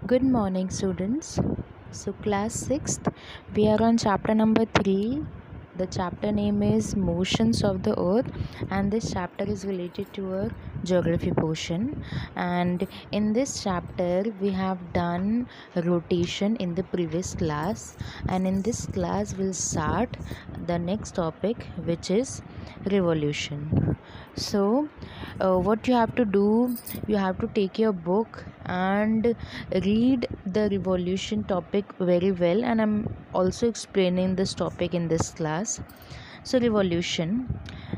Good morning, students. So, class 6th, we are on chapter number 3. The chapter name is Motions of the Earth, and this chapter is related to a geography portion. And in this chapter, we have done rotation in the previous class, and in this class, we'll start the next topic, which is revolution. So, what you have to do, you have to take your book and read the revolution topic very well, and I'm also explaining this topic in this class. So, revolution,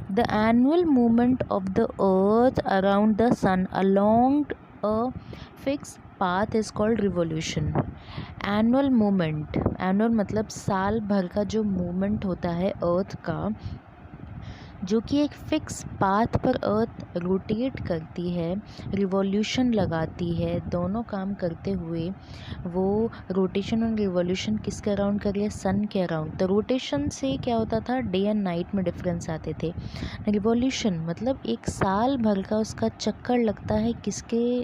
the annual movement of the earth around the sun along a fixed path is called revolution. Annual movement, annual मतलब साल भर का जो movement होता है अर्थ का, जो कि एक फ़िक्स पाथ पर अर्थ रोटेट करती है, रिवॉल्यूशन लगाती है, दोनों काम करते हुए वो रोटेशन और रिवॉल्यूशन किसके अराउंड कर रही है? सन के अराउंड। तो रोटेशन से क्या होता था, डे एंड नाइट में डिफरेंस आते थे। रिवॉल्यूशन मतलब एक साल भर का उसका चक्कर लगता है किसके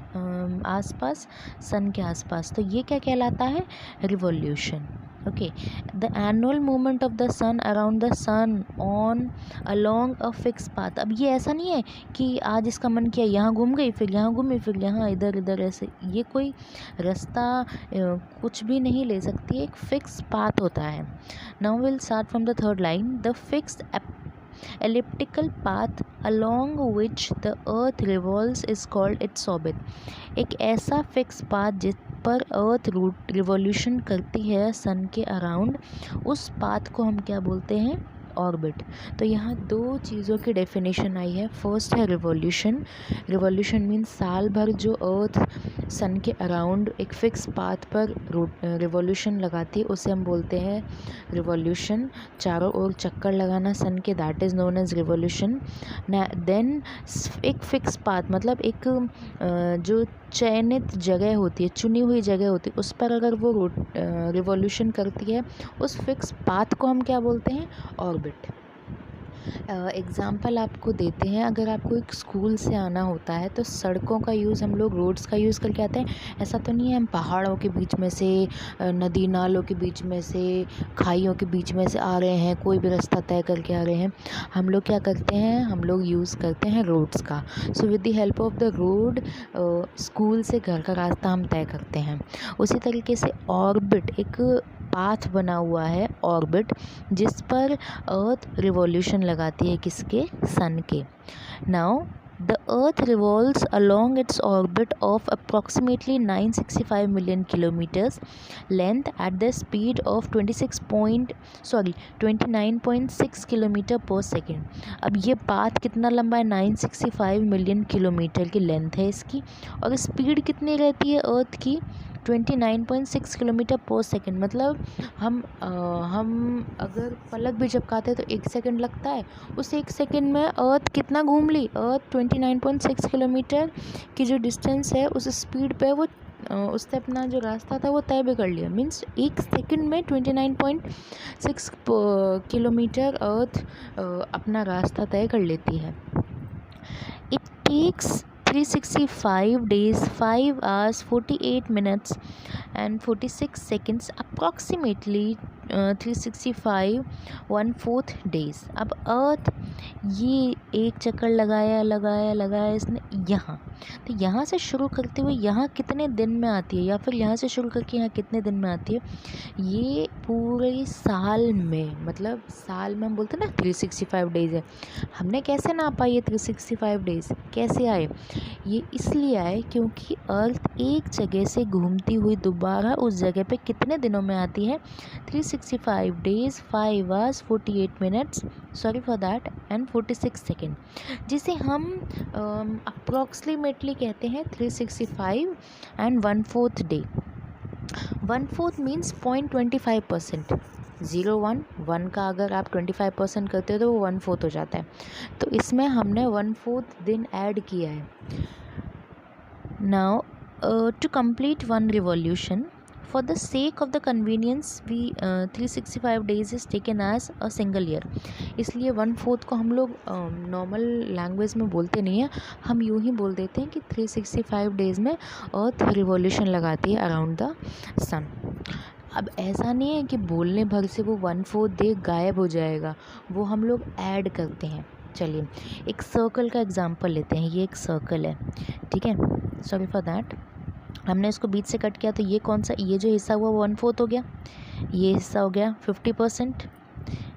आसपास? सन के आसपास। तो ये क्या कहलाता है? Revolution. Okay, the annual movement of the sun around the sun on along a fix path. अब ये ऐसा नहीं है कि आज इसका मन किया यहाँ घूम गई, फिर यहाँ घूमी, फिर यहाँ, इधर इधर, ऐसे ये कोई रास्ता कुछ भी नहीं ले सकती, एक फिक्स पाथ होता है। Now will start from the third line. The fixed elliptical path along which the earth revolves is called its orbit। एक ऐसा फिक्स पाथ जिस पर अर्थ रिवॉल्यूशन करती है सन के अराउंड, उस पाथ को हम क्या बोलते हैं? ऑर्बिट। तो यहाँ दो चीज़ों की डेफिनेशन आई है। फर्स्ट है रिवॉल्यूशन। रिवॉल्यूशन मीन्स साल भर जो अर्थ सन के अराउंड एक फिक्स पाथ पर रिवॉल्यूशन लगाती है, उसे हम बोलते हैं रिवॉल्यूशन। चारों ओर चक्कर लगाना सन के, that is known as revolution. Then एक फिक्स पाथ मतलब एक जो चयनित जगह होती है, चुनी हुई जगह होती है, उस पर अगर वो रिवॉल्यूशन करती है, उस फिक्स पाथ को हम क्या बोलते हैं? ऑर्बिट। एग्ज़ाम्पल आपको देते हैं, अगर आपको एक स्कूल से आना होता है तो सड़कों का यूज़ हम लोग रोड्स का यूज़ करके आते हैं। ऐसा तो नहीं है हम पहाड़ों के बीच में से, नदी नालों के बीच में से, खाइयों के बीच में से आ रहे हैं, कोई भी रास्ता तय करके आ रहे हैं। हम लोग क्या करते हैं? हम लोग यूज़ करते हैं रोड्स का। So with the help of the road school से घर का रास्ता हम तय करते हैं। उसी तरीके से ऑर्बिट एक पाथ बना हुआ है, ऑर्बिट, जिस पर अर्थ रिवॉल्यूशन लगाती है किसके? सन के। Now the earth revolves along its orbit of approximately 965 million kilometres length at the speed of 29.6 kilometre पर सेकेंड। अब ये पाथ कितना लंबा है? 965 मिलियन किलोमीटर की लेंथ है इसकी, और स्पीड कितनी रहती है अर्थ की? 29.6 किलोमीटर पर सेकेंड। मतलब हम अगर पलक भी झपकाते हैं तो 1 सेकेंड लगता है, उस 1 सेकेंड में अर्थ कितना घूम ली? अर्थ 29.6 किलोमीटर की जो डिस्टेंस है उस स्पीड पे वो उससे अपना जो रास्ता था वो तय भी कर लिया। मीन्स 1 सेकेंड में 29.6 किलोमीटर अर्थ अपना रास्ता तय कर लेती है। It takes 365 days, 5 hours, 48 minutes and 46 seconds, approximately 365 1/4 days। अब अर्थ ये एक चक्कर लगाया इसने यहाँ, तो यहाँ से शुरू करते हुए यहाँ कितने दिन में आती है, या फिर यहाँ से शुरू करके यहाँ कितने दिन में आती है? ये पूरे साल में, मतलब साल में हम बोलते हैं ना 365 डेज़ है। हमने कैसे नापा ये 365 डेज़? कैसे आए? ये इसलिए आए क्योंकि अर्थ एक जगह से घूमती हुई दोबारा उस जगह पे कितने दिनों में आती है? 365 days, 5 hours, 48 minutes, sorry for that, and 46 second, जिसे हम अप्रॉक्सीमेटली कहते हैं 365 एंड 1/4 डे। 1/4 मीन्स 0.25%। 1 का अगर आप 25% करते हो तो वो 1/4 हो जाता है। तो इसमें हमने 1/4 दिन ऐड किया है। Now to complete 1 revolution, for the sake of the convenience we 365 days is taken as a single year. इसलिए 1/4 को हम लोग नॉर्मल लैंग्वेज में बोलते नहीं हैं, हम यूँ ही बोल देते हैं कि 365 डेज़ में अर्थ रिवॉल्यूशन लगाती है अराउंड द सन। अब ऐसा नहीं है कि बोलने भर से वो 1/4 डे गायब हो जाएगा, वो हम लोग ऐड करते हैं। चलिए एक सर्कल का एग्जांपल लेते हैं। ये एक सर्कल है, ठीक है, सॉरी फॉर दैट। हमने इसको बीच से कट किया तो ये कौन सा, ये जो हिस्सा हुआ 1/4 हो गया, ये हिस्सा हो गया 50%,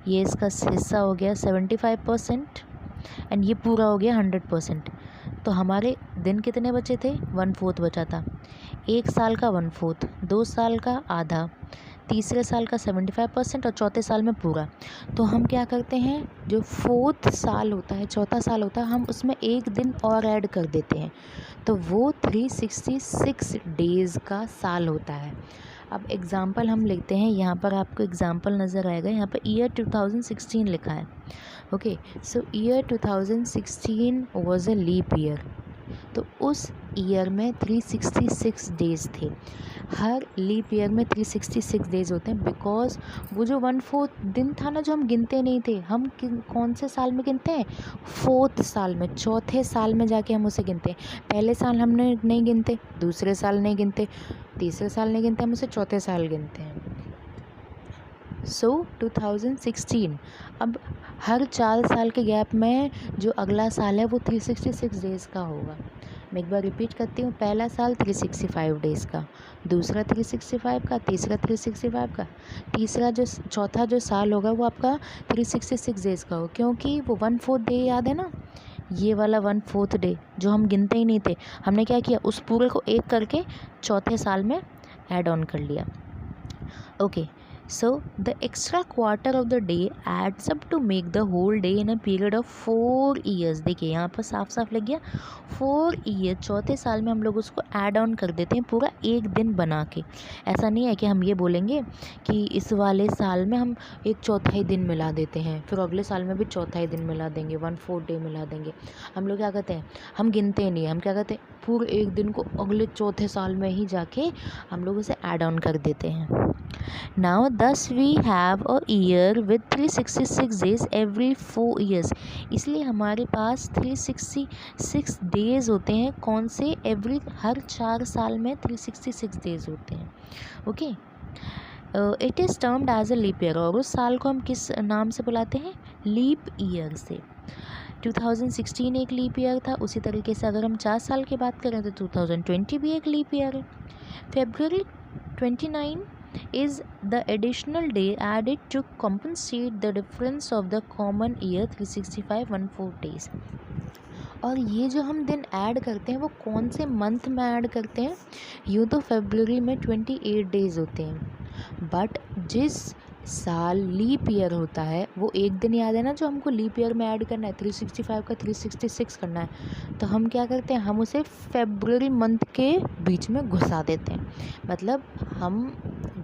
ये इसका हिस्सा हो गया 75% एंड ये पूरा हो गया 100%। तो हमारे दिन कितने बचे थे? 1/4 बचा था। एक साल का 1/4, 2 साल का आधा, तीसरे साल का 75% और चौथे साल में पूरा। तो हम क्या करते हैं, जो 4th साल होता है, चौथा साल होता है, हम उसमें एक दिन और ऐड कर देते हैं, तो वो 366 डेज़ का साल होता है। अब एग्ज़ाम्पल हम लेते हैं, यहाँ पर आपको एग्ज़ाम्पल नज़र आएगा, यहाँ पर ईयर 2016 लिखा है। Okay, so year 2016 was a leap year. तो उस ईयर में 366 डेज़ थे। हर लीप ईयर में 366 डेज़ होते हैं, बिकॉज वो जो 1/4 दिन था ना, जो हम गिनते नहीं थे, हम कौन से साल में गिनते हैं? 4th साल में, चौथे साल में जाके हम उसे गिनते हैं। पहले साल हमने नहीं गिनते, दूसरे साल नहीं गिनते, तीसरे साल नहीं गिनते, हम उसे चौथे साल गिनते हैं। सो 2016, अब हर 4 साल के गैप में जो अगला साल है वो 366 डेज़ का होगा। मैं एक बार रिपीट करती हूँ, पहला साल 365 डेज़ का, दूसरा 365 का, तीसरा 365 का, तीसरा जो चौथा जो साल होगा वो आपका 366 डेज़ का हो, क्योंकि वो 1/4 डे याद है ना, ये वाला 1/4 डे जो हम गिनते ही नहीं थे, हमने क्या किया, उस पूरे को एक करके चौथे साल में ऐड ऑन कर लिया। Okay, so the extra quarter of the day adds up to make the whole day in a period of 4 years। देखिए यहाँ पर साफ साफ लग गया 4 ईयर, चौथे साल में हम लोग उसको ऐड ऑन कर देते हैं पूरा एक दिन बना के। ऐसा नहीं है कि हम ये बोलेंगे कि इस वाले साल में हम एक चौथाई दिन मिला देते हैं, फिर अगले साल में भी चौथाई दिन मिला देंगे, 1/4 डे मिला देंगे। हम लोग क्या कहते हैं, हम गिनते ही नहीं, हम क्या कहते हैं, पूरे एक दिन को अगले चौथे साल में ही जाके हम लोग उसे ऐड ऑन कर देते हैं। Now thus we have a year with 366 days every 4 years। इसलिए हमारे पास 366 डेज़ होते हैं, कौन से, एवरी, हर 4 साल में 366 डेज़ होते हैं। Okay, it is termed as a leap year, और उस साल को हम किस नाम से बुलाते हैं? लीप ईयर से। 2016 एक लीप ईयर था, उसी तरीके से अगर हम 4 साल की बात करें तो 2020 भी एक लीप ईयर है। February 29 is the additional day added to compensate the difference of the common year 365 1/4 days। और ये जो हम दिन ऐड करते हैं वो कौन से मंथ में ऐड करते हैं? यूँ तो फरवरी में 28 डेज़ होते हैं, बट जिस साल लीप ईयर होता है वो एक दिन याद है ना, जो हमको लीप ईयर में ऐड करना है, 365 का 366 करना है, तो हम क्या करते हैं, हम उसे फरवरी मंथ के बीच में घुसा देते हैं। मतलब हम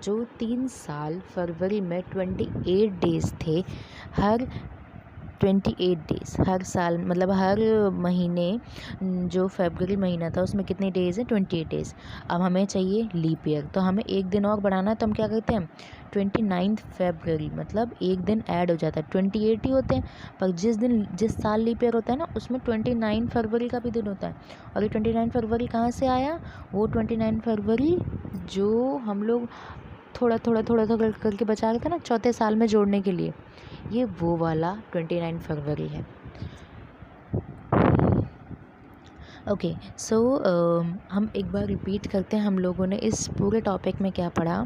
जो 3 साल फरवरी में 28 डेज़ थे, हर 28 डेज़ हर साल, मतलब हर महीने, जो फरवरी महीना था उसमें कितने डेज़ हैं? 28 डेज़। अब हमें चाहिए लीप ईयर, तो हमें एक दिन और बढ़ाना है, तो हम क्या करते हैं, 29 फरवरी, मतलब एक दिन ऐड हो जाता है। 28 ही होते हैं, पर जिस साल लीप ईयर होता है ना, उसमें 29 फरवरी का भी दिन होता है। और ये 29 फरवरी कहाँ से आया? वो 29 फरवरी जो हम लोग थोड़ा करके बचा रहे थे ना चौथे साल में जोड़ने के लिए, ये वो वाला 29 फरवरी है। ओके, सो हम एक बार रिपीट करते हैं, हम लोगों ने इस पूरे टॉपिक में क्या पढ़ा?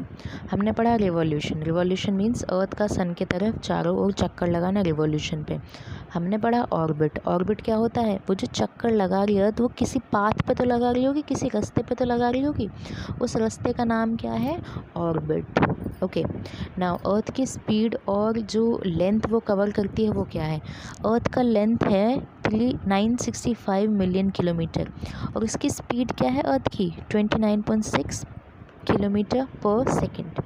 हमने पढ़ा रिवॉल्यूशन। रिवॉल्यूशन मीन्स अर्थ का सन की तरफ चारों ओर चक्कर लगाना, रिवॉल्यूशन पे। हमने पढ़ा ऑर्बिट। ऑर्बिट क्या होता है? वो जो चक्कर लगा रही है अर्थ, वो किसी पाथ पे तो लगा रही होगी, किसी रास्ते पे तो लगा रही होगी, उस रास्ते का नाम क्या है? ऑर्बिट। ओके, नाउ अर्थ की स्पीड और जो लेंथ वो कवर करती है वो क्या है? अर्थ का लेंथ है 965 मिलियन किलोमीटर, और उसकी स्पीड क्या है अर्थ की? 29.6 किलोमीटर पर सेकेंड।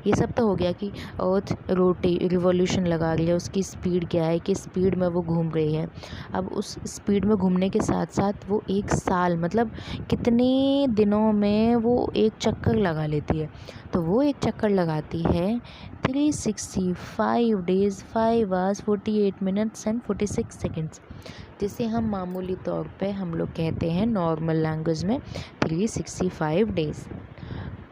ये सब तो हो गया कि अर्थ रिवॉल्यूशन लगा रही है, उसकी स्पीड क्या है, किस स्पीड में वो घूम रही है। अब उस स्पीड में घूमने के साथ साथ वो एक साल मतलब कितने दिनों में वो एक चक्कर लगा लेती है। तो वो एक चक्कर लगाती है 365 days 5 hours 48 minutes and 46 seconds, जिसे हम मामूली तौर पे हम लोग कहते हैं नॉर्मल लैंग्वेज में 365 डेज़।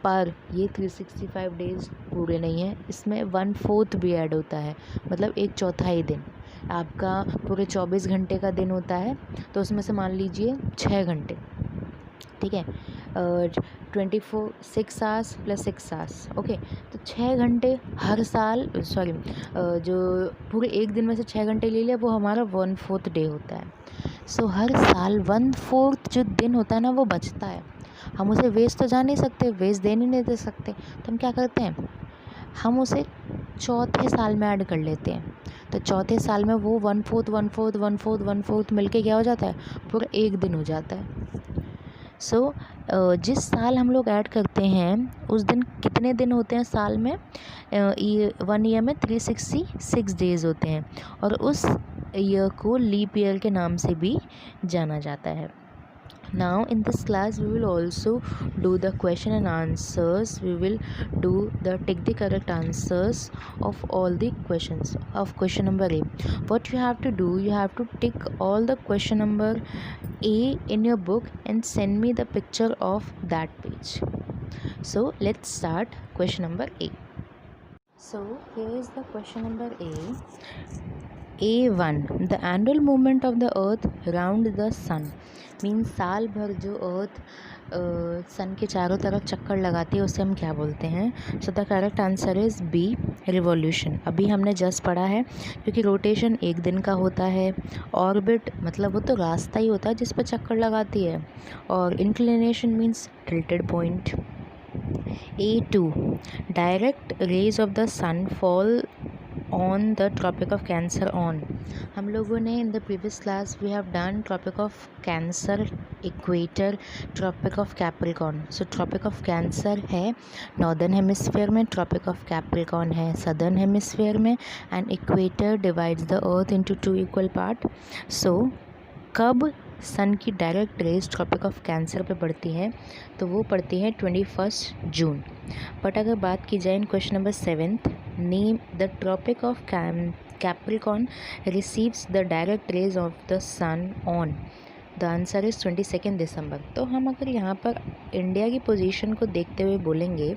पर ये 365 डेज़ पूरे नहीं हैं, इसमें 1/4 भी ऐड होता है, मतलब एक चौथाई दिन। आपका पूरे 24 घंटे का दिन होता है, तो उसमें से मान लीजिए 6 घंटे, ठीक है, 6 आवर्स प्लस 6 आवर्स, ओके। तो 6 घंटे हर साल, सॉरी, जो पूरे एक दिन में से 6 घंटे ले लिया, वो हमारा 1/4 डे होता है। सो हर साल 1/4 जो दिन होता है ना, वो बचता है। हम उसे वेस्ट तो जा नहीं सकते, वेस्ट नहीं दे सकते, तो हम क्या करते हैं, हम उसे चौथे साल में ऐड कर लेते हैं। तो चौथे साल में वो 1/4 मिल के क्या हो जाता है, पूरा एक दिन हो जाता है। सो जिस साल हम लोग ऐड करते हैं उस दिन कितने दिन होते हैं साल में, 1 ईयर में 366 डेज़ होते हैं, और उस ईयर को लीप ईयर के नाम से भी जाना जाता है। Now in this class we will also do the question and answers. We will do the take the correct answers of all the questions of question number A. What you have to do, you have to tick all the question number A in your book and send me the picture of that page. So let's start question number A. So here is the question number A. A1, the annual movement of the earth round the sun, means साल भर जो अर्थ सन के चारों तरफ चक्कर लगाती है उसे हम क्या बोलते हैं। So the correct answer is B, revolution. अभी हमने जस्ट पढ़ा है, क्योंकि रोटेशन एक दिन का होता है, ऑर्बिट मतलब वो तो रास्ता ही होता है जिस पर चक्कर लगाती है, और inclination means tilted point. A2, direct rays of the sun fall on the Tropic of Cancer on. हम लोगों ने in the previous class we have done Tropic of Cancer, equator, Tropic of Capricorn. So Tropic of Cancer है northern hemisphere में, Tropic of Capricorn है southern hemisphere में, and equator divides the earth into 2 equal part. So कब sun की direct rays Tropic of cancer पे पड़ती है, तो वो पड़ती है 21 जून। बट अगर बात की जाए in question number 7th, name the Tropic of Capricorn receives the direct rays of the sun on, the answer is 22 December. तो हम अगर यहाँ पर इंडिया की पोजीशन को देखते हुए बोलेंगे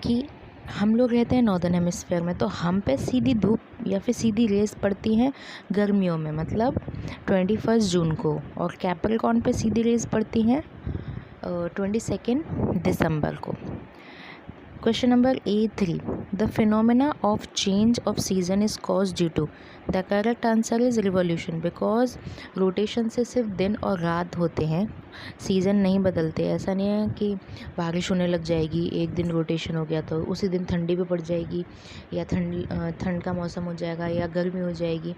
कि हम लोग रहते हैं नॉर्दर्न हेमिस्फीयर में, तो हम पे सीधी धूप या फिर सीधी रेस पड़ती हैं गर्मियों में, मतलब 21 जून को, और कैप्रिकॉर्न पे सीधी रेस पड़ती हैं 22 दिसंबर को। Question number A3, the phenomena of change of season is cause due to, the correct answer is revolution, because rotation से सिर्फ दिन और रात होते हैं, सीज़न नहीं बदलते। ऐसा नहीं है कि बारिश होने लग जाएगी, एक दिन रोटेशन हो गया तो उसी दिन ठंडी भी पड़ जाएगी, या ठंड का मौसम हो जाएगा, या गर्मी हो जाएगी।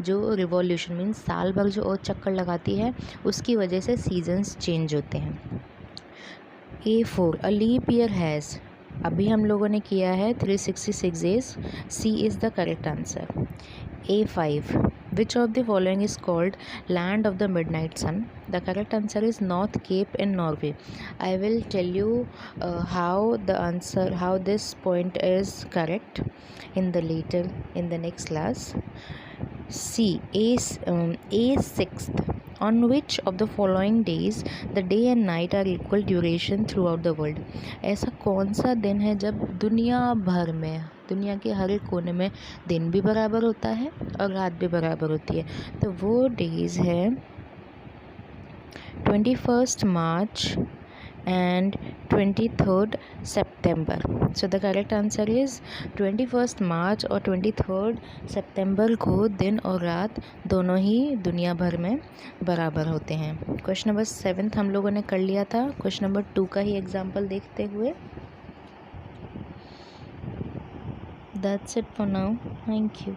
जो रिवॉल्यूशन मीन्स साल भर जो अर्थ चक्कर लगाती है उसकी वजह से सीजन्स चेंज होते हैं। A4, a leap year has, अभी हम लोगों ने किया है 366 days, C is the correct answer. A5, which of the following is called land of the midnight sun, the correct answer is North Cape in Norway. I will tell you how this point is correct in the next class. C, A6th, on which of the following days the day and night are equal duration throughout the world, ऐसा कौन सा दिन है जब दुनिया भर में, दुनिया के हर एक कोने में दिन भी बराबर होता है और रात भी बराबर होती है। तो वो डेज़ है 21 मार्च and 23rd September. So the correct answer is 21 मार्च और 23rd सितंबर को दिन और रात दोनों ही दुनिया भर में बराबर होते हैं। क्वेश्चन नंबर 7 हम लोगों ने कर लिया था। क्वेश्चन नंबर 2 का ही एग्जाम्पल देखते हुए, that's it for now. Thank you.